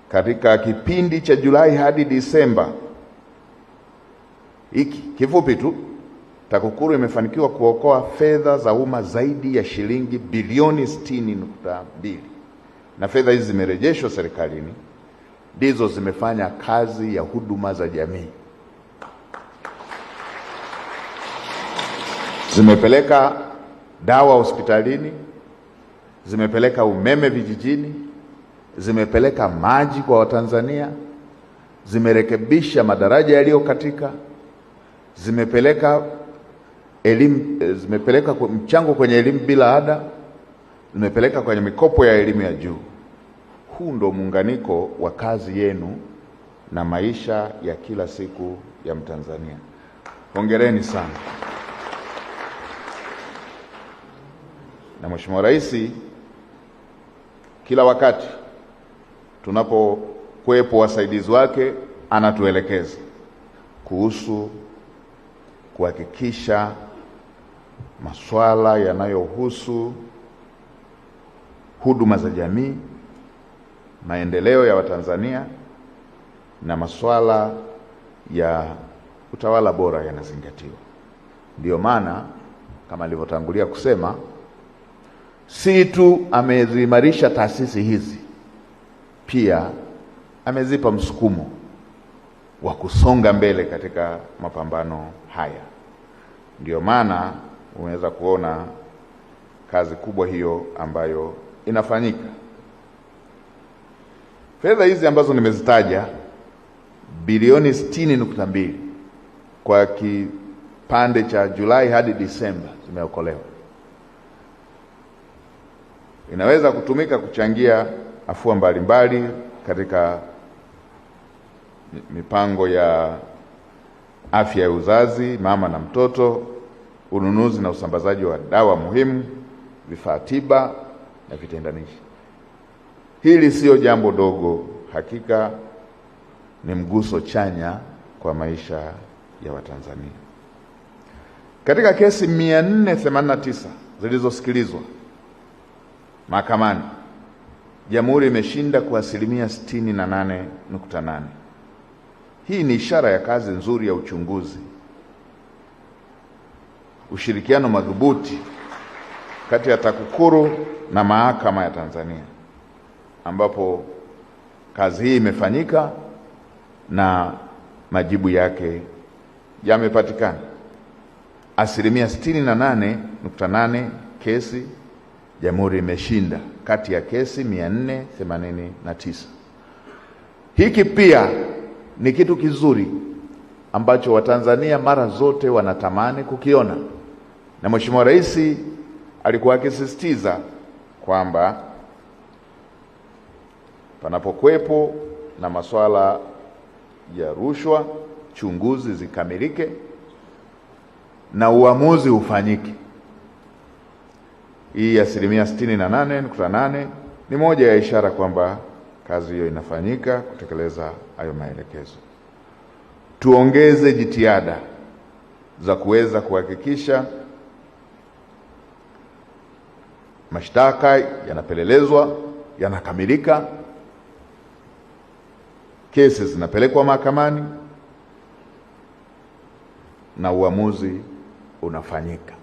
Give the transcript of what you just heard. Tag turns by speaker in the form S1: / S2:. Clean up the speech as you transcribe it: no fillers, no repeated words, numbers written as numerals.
S1: katika kipindi cha Julai hadi Disemba hiki kifupi tu, TAKUKURU imefanikiwa kuokoa fedha za umma zaidi ya shilingi bilioni 60.2, na fedha hizi zimerejeshwa serikalini, ndizo zimefanya kazi ya huduma za jamii. Zimepeleka dawa hospitalini, zimepeleka umeme vijijini, zimepeleka maji kwa Watanzania, zimerekebisha madaraja yaliyokatika, zimepeleka elimu, zimepeleka mchango kwenye elimu bila ada, zimepeleka kwenye mikopo ya elimu ya juu. Huu ndo muunganiko wa kazi yenu na maisha ya kila siku ya Mtanzania. Hongereni sana. Na Mheshimiwa Rais kila wakati tunapokuwepo wasaidizi wake anatuelekeza kuhusu kuhakikisha masuala yanayohusu huduma za jamii, maendeleo ya Watanzania na masuala ya utawala bora yanazingatiwa. Ndiyo maana kama alivyotangulia kusema, si tu ameziimarisha taasisi hizi, pia amezipa msukumo wa kusonga mbele katika mapambano haya. Ndiyo maana unaweza kuona kazi kubwa hiyo ambayo inafanyika. Fedha hizi ambazo nimezitaja, bilioni 60.2 kwa kipande cha Julai hadi Disemba zimeokolewa. Inaweza kutumika kuchangia afua mbalimbali katika mipango ya afya ya uzazi, mama na mtoto, ununuzi na usambazaji wa dawa muhimu, vifaa tiba na vitendanishi. Hili sio jambo dogo, hakika ni mguso chanya kwa maisha ya Watanzania. Katika kesi 489 zilizosikilizwa mahakamani, Jamhuri imeshinda kwa asilimia 68.8. Hii ni ishara ya kazi nzuri ya uchunguzi, ushirikiano madhubuti kati ya TAKUKURU na Mahakama ya Tanzania, ambapo kazi hii imefanyika na majibu yake yamepatikana. Asilimia 68.8 kesi Jamhuri imeshinda kati ya kesi 489. Hiki pia ni kitu kizuri ambacho Watanzania mara zote wanatamani kukiona, na Mheshimiwa Rais alikuwa akisisitiza kwamba panapokuwepo na masuala ya rushwa, chunguzi zikamilike na uamuzi ufanyike. Hii asilimia 68.8 ni moja ya ishara kwamba kazi hiyo inafanyika kutekeleza hayo maelekezo. Tuongeze jitihada za kuweza kuhakikisha mashtaka yanapelelezwa, yanakamilika, kesi zinapelekwa mahakamani na uamuzi unafanyika.